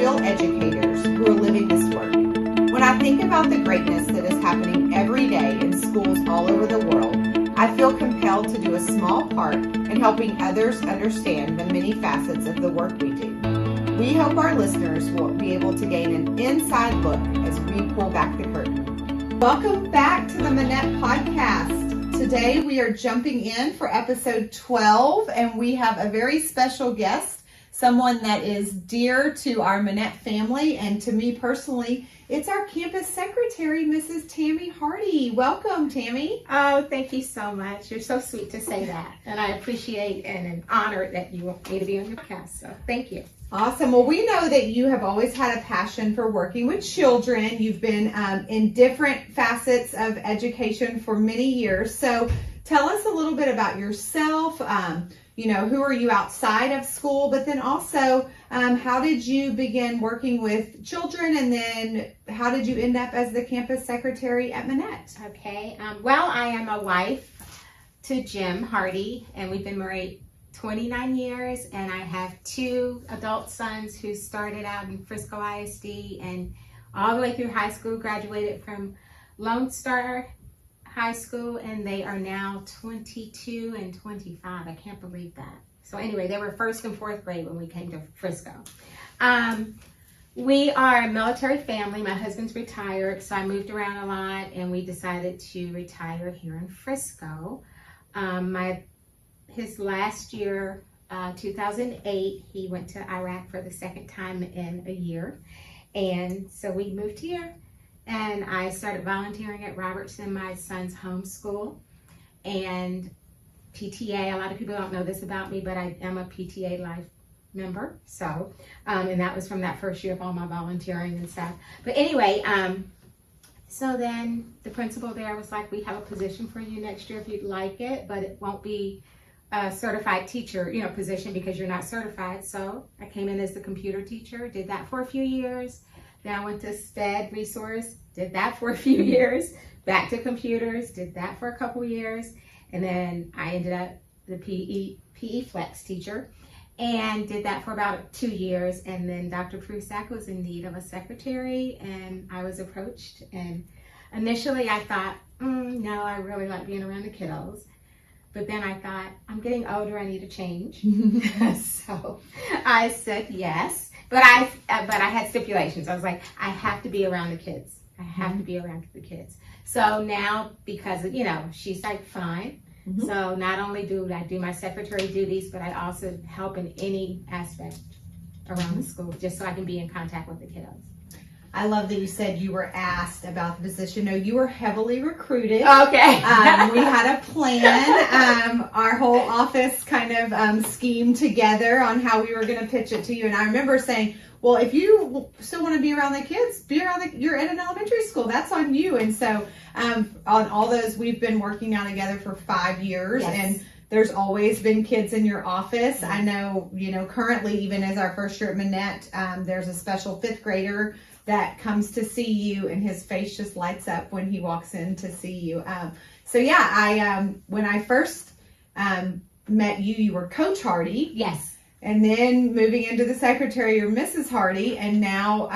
real educators who are living this work. When I think about the greatness that is happening every day in schools all over the world, I feel compelled to do a small part in helping others understand the many facets of the work we do. We hope our listeners will be able to gain an inside look as we pull back the curtain. Welcome back to the Minett podcast. Today we are jumping in for episode 12, and we have a very special guest, someone that is dear to our Minett family, and to me personally, it's our campus secretary, Mrs. Tammie Hardy. Welcome, Tammie. Oh, thank you so much. You're so sweet to say that, and I appreciate and am honored that you want me to be on your podcast, so thank you. Awesome. Well, we know that you have always had a passion for working with children. You've been in different facets of education for many years. So tell us a little bit about yourself. Who are you outside of school? But then also, how did you begin working with children? And then how did you end up as the campus secretary at Minett? Okay. Well, I am a wife to Jim Hardy, and we've been married 29 years, and I have two adult sons who started out in Frisco ISD and all the way through high school, graduated from Lone Star High School, and they are now 22 and 25. I can't believe that. So anyway, they were first and fourth grade when we came to Frisco. We are a military family. My husband's retired, so I moved around a lot, and we decided to retire here in Frisco. His last year, 2008, he went to Iraq for the second time in a year. And so we moved here, and I started volunteering at Robertson, my son's home school, and PTA. A lot of people don't know this about me, but I am a PTA Life member. So, and that was from that first year of all my volunteering and stuff. But anyway, so then the principal there was like, we have a position for you next year if you'd like it, but it won't be a certified teacher, position because you're not certified. So I came in as the computer teacher, did that for a few years. Then I went to SPED resource, did that for a few years. Back to computers, did that for a couple years. And then I ended up the PE Flex teacher and did that for about 2 years. And then Dr. Prusak was in need of a secretary, and I was approached. And initially I thought, no, I really like being around the kiddos. But then I thought, I'm getting older, I need a change. So I said yes, but I had stipulations. I was like, I have to be around the kids. I have to be around the kids. So now, because she's like, fine. Mm-hmm. So not only do I do my secretary duties, but I also help in any aspect around the school, just so I can be in contact with the kiddos. I love that you said you were asked about the position. No, you were heavily recruited. Okay. We had a plan. Our whole office kind of schemed together on how we were going to pitch it to you. And I remember saying, well, if you still want to be around the kids, you're in an elementary school. That's on you. And so on all those, we've been working now together for 5 years. Yes. And there's always been kids in your office. Yes. I know, currently, even as our first year at Minett, there's a special 5th grader that comes to see you, and his face just lights up when he walks in to see you. When I first met you, you were Coach Hardy. Yes. And then moving into the secretary, you're Mrs. Hardy, and now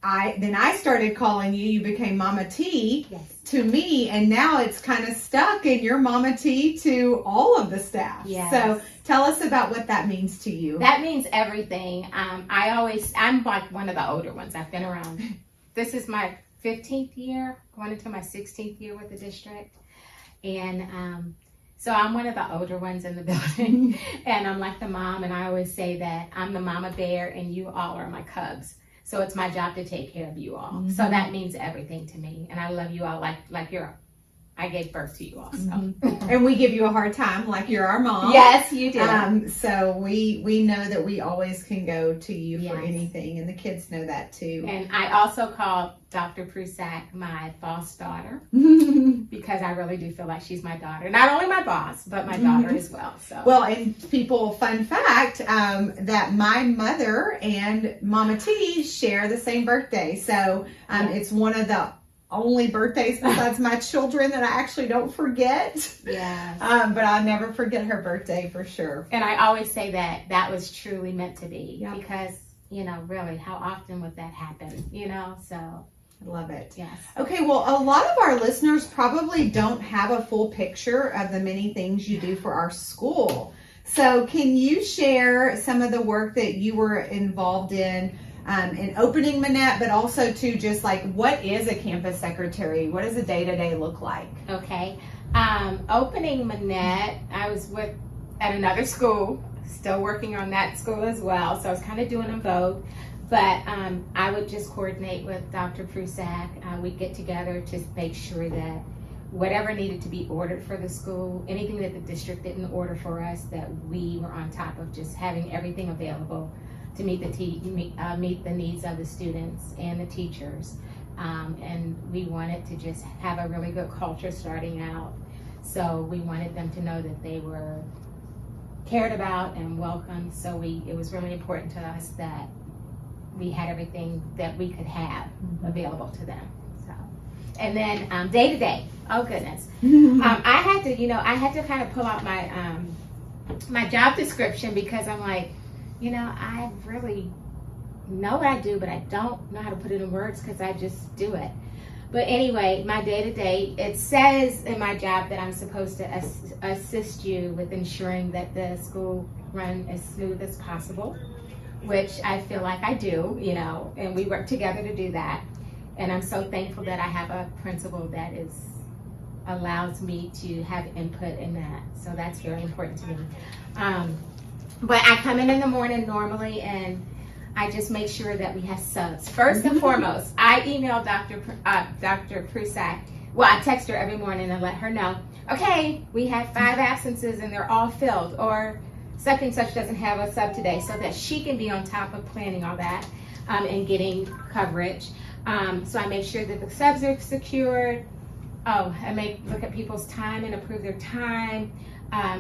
I started calling you. You became Mama T. Yes. To me, and now it's kind of stuck, and you're Mama T to all of the staff. Yes. So tell us about what that means to you. That means everything. I'm like one of the older ones. I've been around. This is my 15th year, going into my 16th year with the district. And so I'm one of the older ones in the building. And I'm like the mom, and I always say that I'm the mama bear and you all are my cubs. So it's my job to take care of you all. Mm-hmm. So that means everything to me. And I love you all like I gave birth to you all. So. Mm-hmm. And we give you a hard time like you're our mom. Yes, you do. So we know that we always can go to you for anything. And the kids know that too. And I also call Dr. Prusak my boss daughter because I really do feel like she's my daughter. Not only my boss, but my daughter as well. So. Well, and people, fun fact, that my mother and Mama T share the same birthday. So it's one of the only birthdays besides my children that I actually don't forget. Yeah. But I'll never forget her birthday for sure. And I always say that was truly meant to be because really, how often would that happen, so. I love it. Yes. Okay, well, a lot of our listeners probably don't have a full picture of the many things you do for our school. So can you share some of the work that you were involved in opening Minett, but also to just like, what is a campus secretary? What does a day-to-day look like? Okay. Opening Minett, I was at another school, still working on that school as well. So I was kind of doing them both. But I would just coordinate with Dr. Prusak. We'd get together to make sure that whatever needed to be ordered for the school, anything that the district didn't order for us, that we were on top of just having everything available to meet the needs of the students and the teachers. And we wanted to just have a really good culture starting out. So we wanted them to know that they were cared about and welcomed. So it was really important to us that we had everything that we could have available to them. So, and then day to day, oh goodness, I had to kind of pull out my job description, because I'm like, I really know what I do, but I don't know how to put it in words because I just do it. But anyway, my day to day, it says in my job that I'm supposed to assist you with ensuring that the school run as smooth as possible, which I feel like I do, and we work together to do that. And I'm so thankful that I have a principal that allows me to have input in that. So that's very important to me. But I come in the morning normally, and I just make sure that we have subs. First and foremost, I email Dr. Prusak. Well, I text her every morning and let her know, okay, we have 5 absences and they're all filled, or such and such doesn't have a sub today, so that she can be on top of planning all that and getting coverage. So I make sure that the subs are secured. I look at people's time and approve their time.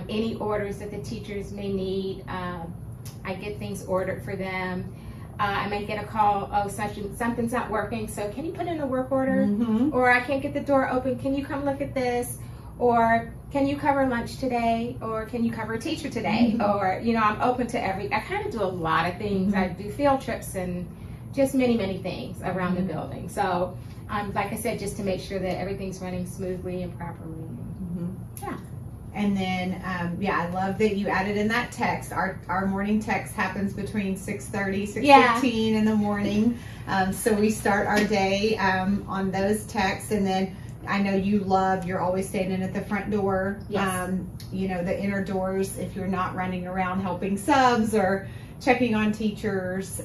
Any orders that the teachers may need, I get things ordered for them. I may get a call, something's not working, so can you put in a work order? Or I can't get the door open, can you come look at this? Or can you cover lunch today? Or can you cover a teacher today? Or, I'm open to I kind of do a lot of things. I do field trips and just many, many things around the building. So, like I said, just to make sure that everything's running smoothly and properly. Yeah. And then, I love that you added in that text. Our morning text happens between 6:30, 6:15 in the morning. So we start our day on those texts, and then I know you're always standing at the front door. Yes. The inner doors, if you're not running around helping subs or checking on teachers.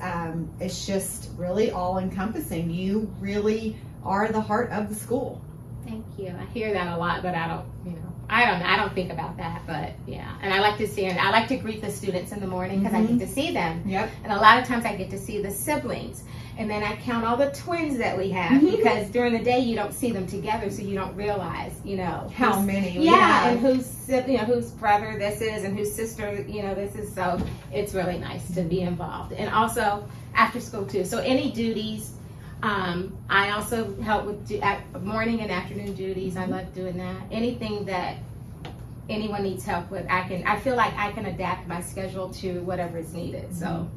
It's just really all encompassing. You really are the heart of the school. Thank you. I hear that a lot, but I don't think about that, but yeah. And I like to greet the students in the morning, because I get to see them. Yep. And a lot of times I get to see the siblings. And then I count all the twins that we have, because during the day you don't see them together, so you don't realize, how many we have. And whose brother this is and whose sister, this is. So it's really nice to be involved. And also after school too. So any duties, I also help with morning and afternoon duties. I love doing that. Anything that anyone needs help with, I feel like I can adapt my schedule to whatever is needed. So.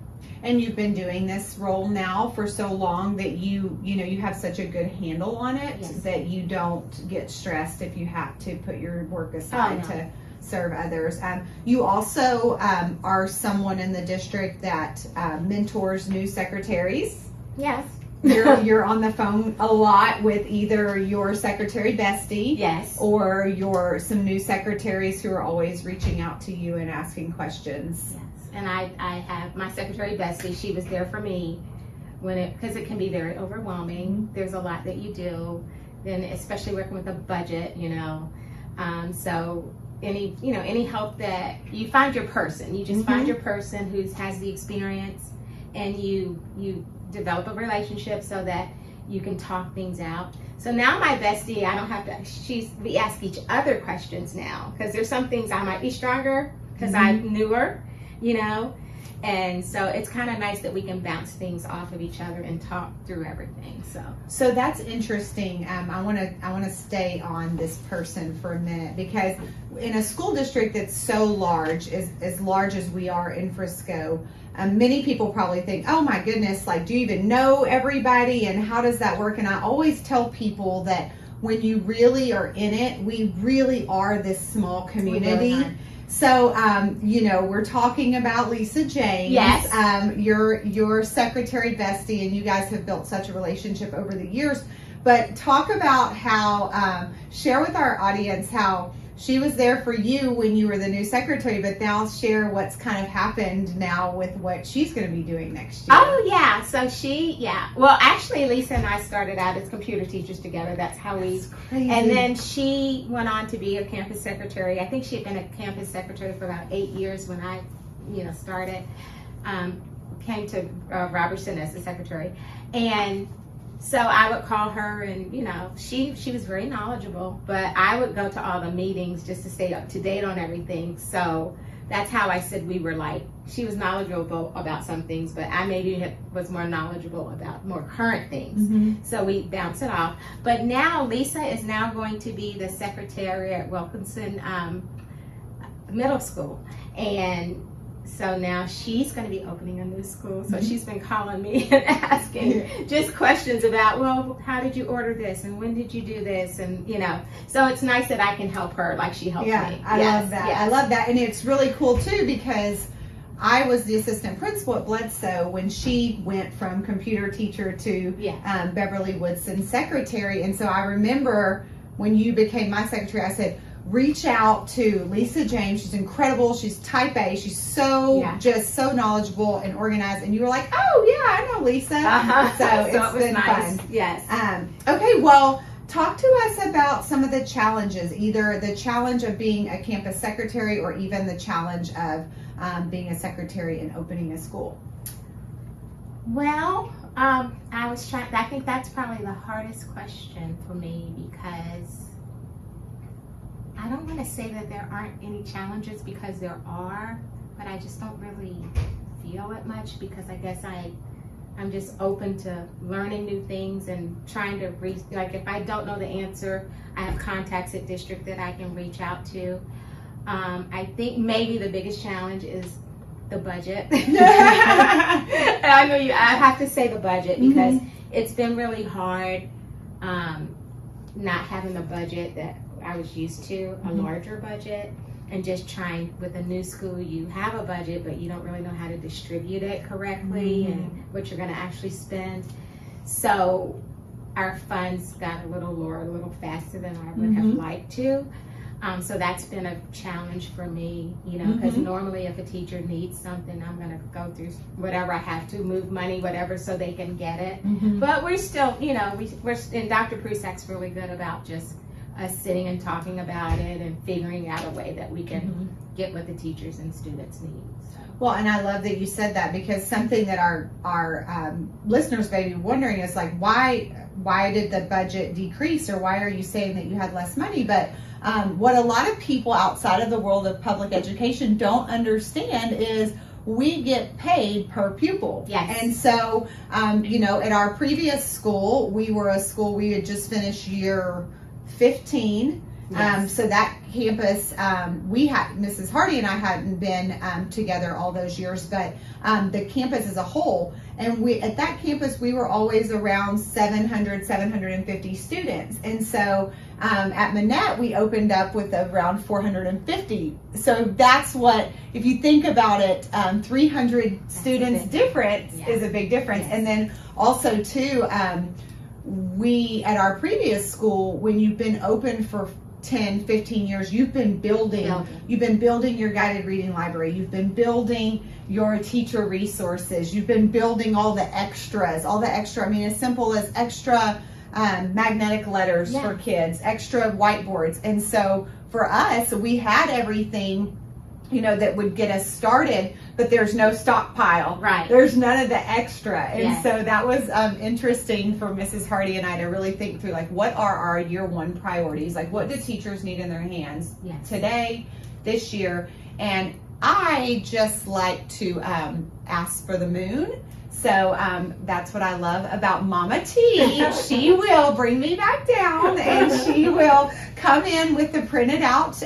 And you've been doing this role now for so long that you have such a good handle on it. Yes. That you don't get stressed if you have to put your work aside to serve others. You also are someone in the district that mentors new secretaries. Yes. You're on the phone a lot with either your secretary bestie, yes, or some new secretaries who are always reaching out to you and asking questions. Yes. And I have my secretary bestie. She was there for me because it can be very overwhelming. There's a lot that you do, then especially working with a budget, so any help that you find your person, you just find your person who has the experience, and you develop a relationship so that you can talk things out. So now my bestie, I don't have to, we ask each other questions now, because there's some things I might be stronger because I'm newer, And so it's kind of nice that we can bounce things off of each other and talk through everything. So that's interesting. I want to stay on this person for a minute, because in a school district that's so large, as large as we are in Frisco, many people probably think, oh my goodness, like, do you even know everybody, and how does that work? And I always tell people that when you really are in it, we really are this small community. So, we're talking about Lisa James. Yes. Your secretary bestie, and you guys have built such a relationship over the years. But talk about how, share with our audience how she was there for you when you were the new secretary, but now share what's kind of happened now with what she's going to be doing next year. Oh, yeah. So well, actually, Lisa and I started out as computer teachers together. That's how we, That's crazy. And then she went on to be a campus secretary. I think she had been a campus secretary for about 8 years when I, started, came to Robertson as the secretary. And so I would call her, and she was very knowledgeable, but I would go to all the meetings just to stay up to date on everything. So that's how I said we were like, she was knowledgeable about some things, but I maybe was more knowledgeable about more current things. Mm-hmm. So we bounce it off. But now Lisa is now going to be the secretary at Wilkinson Middle School. And so now she's going to be opening a new school. So she's been calling me and asking just questions about, well, how did you order this? And when did you do this? And, so it's nice that I can help her like she helped me. I love that. Yes. I love that. And it's really cool too, because I was the assistant principal at Bledsoe when she went from computer teacher to Beverly Woodson secretary. And so I remember when you became my secretary, I said, reach out to Lisa James. She's incredible. She's type A. She's just so knowledgeable and organized. And you were like, oh yeah, I know Lisa. So it's been nice. fun. Yes. Okay, well, talk to us about some of the challenges, either the challenge of being a campus secretary or even the challenge of being a secretary and opening a school. Well, I think that's probably the hardest question for me, because I don't want to say that there aren't any challenges, because there are, but I just don't really feel it much, because I guess I'm just open to learning new things and trying to if I don't know the answer, I have contacts at district that I can reach out to. I think maybe the biggest challenge is the budget. I have to say the budget, because it's been really hard not having the budget that I was used to, a larger budget, and just trying with a new school, you have a budget, but you don't really know how to distribute it correctly and what you're going to actually spend. So our funds got a little lower, a little faster than I would have liked to. So that's been a challenge for me, because normally if a teacher needs something, I'm going to go through whatever I have to, move money, whatever, so they can get it. But we're still, and Dr. Prusak's really good about just us sitting and talking about it and figuring out a way that we can get what the teachers and students need. So. Well, and I love that you said that, because something that our listeners may be wondering is like, why did the budget decrease, or why are you saying that you had less money? But what a lot of people outside of the world of public education don't understand is we get paid per pupil. Yes. And so, at our previous school, we had just finished year 15. Yes. So that campus, Mrs. Hardy and I hadn't been together all those years, but the campus as a whole, and at that campus, we were always around 750 students. And so at Minett, we opened up with around 450. So that's what, if you think about it, 300 students difference is a big difference. Yes. And then also too, we, at our previous school, when you've been open for 10, 15 years, you've been building your guided reading library, you've been building your teacher resources, you've been building all the extras, I mean, as simple as extra magnetic letters for kids, extra whiteboards. And so for us, we had everything, that would get us started, but there's no stockpile. Right. There's none of the extra. And so that was interesting for Mrs. Hardy and I to really think through, like, what are our year one priorities? Like, what do teachers need in their hands today, this year? And I just like to ask for the moon. So that's what I love about Mama T. She will bring me back down and she will come in with the printed out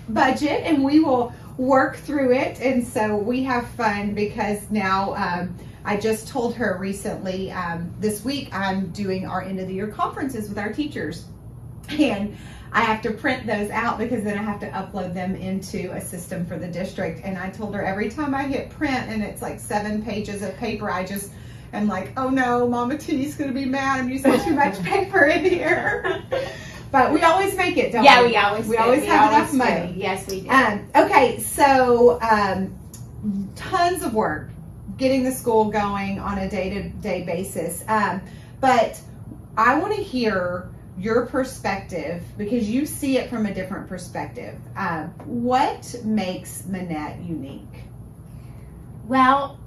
budget and we will work through it. And so we have fun because now I just told her recently, this week I'm doing our end of the year conferences with our teachers. And I have to print those out because then I have to upload them into a system for the district. And I told her every time I hit print and it's like 7 pages of paper, I just am like, oh no, Mama T's gonna be mad. I'm using too much paper in here. But we always make it, don't we? Yeah, we always do. Always We have always enough money. do. Yes, we do. Okay, so tons of work getting the school going on a day-to-day basis. But I want to hear your perspective because you see it from a different perspective. What makes Minett unique? Well,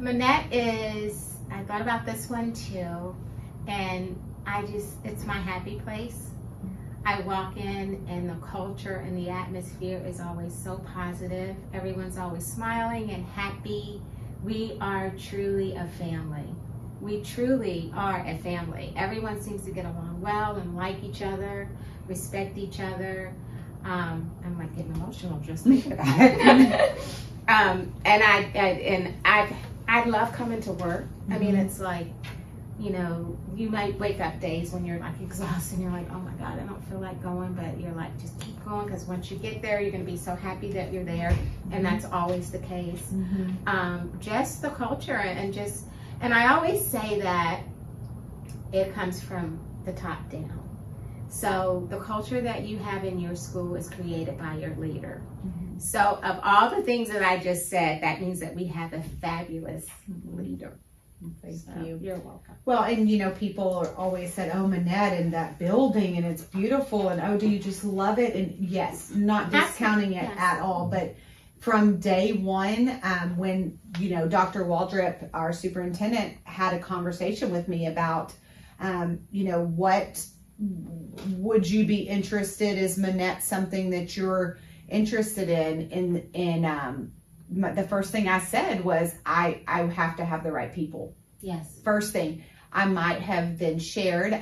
Minett is, I thought about this one too, and it's my happy place. I walk in and the culture and the atmosphere is always so positive. Everyone's always smiling and happy. We are truly a family. We truly are a family. Everyone seems to get along well and like each other, respect each other. I'm like getting emotional just thinking about it. And I love coming to work. I mean, it's like, you know, you might wake up days when you're like exhausted and you're like, oh my God, I don't feel like going, but you're like, just keep going because once you get there, you're going to be so happy that you're there. And that's always the case. Just the culture and I always say that it comes from the top down. So the culture that you have in your school is created by your leader. So of all the things that I just said, that means that we have a fabulous leader. Thank So, you. You're welcome. Well, and you know, people are always said, oh, Minett and that building and it's beautiful and oh, do you just love it? And yes, not discounting it at all, but from day one, when, you know, Dr. Waldrop, our superintendent, had a conversation with me about, you know, what would you be interested? Is Minett something that you're interested in? The first thing I said was, I have to have the right people. Yes. First thing. I might have then shared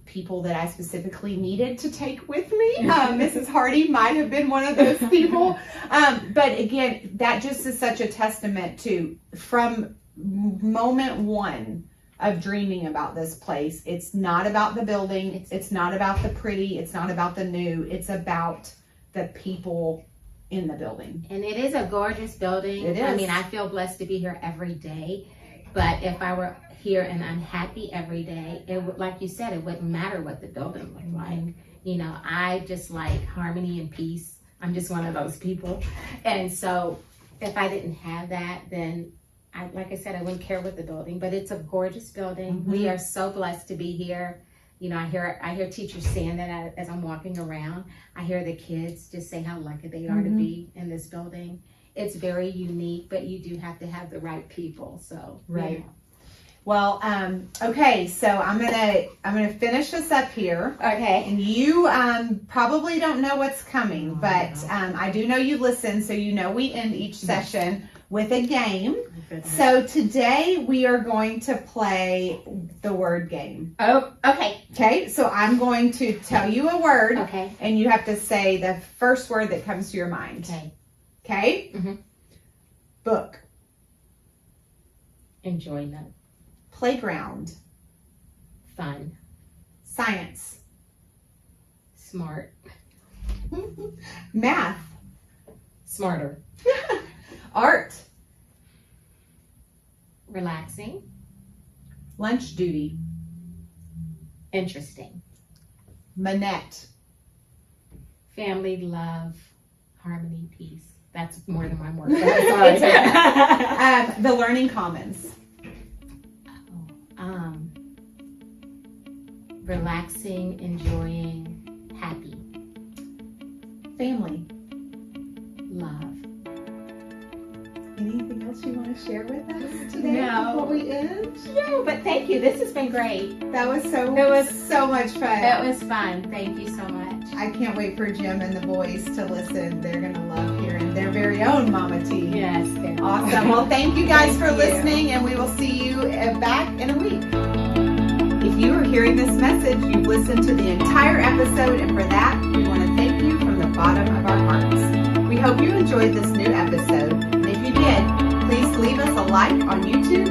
people that I specifically needed to take with me. Mrs. Hardy might have been one of those people. But again, that just is such a testament to, from moment one of dreaming about this place, it's not about the building, it's not about the pretty, it's not about the new, it's about the people in the building. And it is a gorgeous building. It is. I mean, I feel blessed to be here every day. But if I were here and unhappy every day, it would, like you said, it wouldn't matter what the building looked like. You know, I just like harmony and peace. I'm just one of those people. And so if I didn't have that, then like I said, I wouldn't care what the building, but it's a gorgeous building. We are so blessed to be here. You know, I hear teachers saying that as I'm walking around. I hear the kids just say how lucky they are to be in this building. It's very unique, but you do have to have the right people. So right. You know. Well, okay, so I'm gonna finish this up here. Okay. And you probably don't know what's coming, but I do know you listen, so you know we end each session with a game. So today we are going to play the word game. Oh, okay. Okay, so I'm going to tell you a word. Okay. And you have to say the first word that comes to your mind. Okay. Okay? Book. Enjoyment. Playground. Fun. Science. Smart. Math. Smarter. Art. Relaxing. Lunch duty. Interesting. Minett. Family, love, harmony, peace. That's more than one word. The Learning Commons. Relaxing, enjoying, happy. Family. Love. Anything else you want to share with us today No. before we end? No, but thank you. This has been great. That was so much fun. It was fun. Thank you so much. I can't wait for Jim and the boys to listen. They're going to love hearing their very own Mama T. Yes. Awesome. Well, thank you guys for Thank you. listening, and we will see you back in a week. If you are hearing this message, you've listened to the entire episode, and for that, we want to thank you from the bottom of our hearts. We hope you enjoyed this new episode, and if you did, please leave us a like on YouTube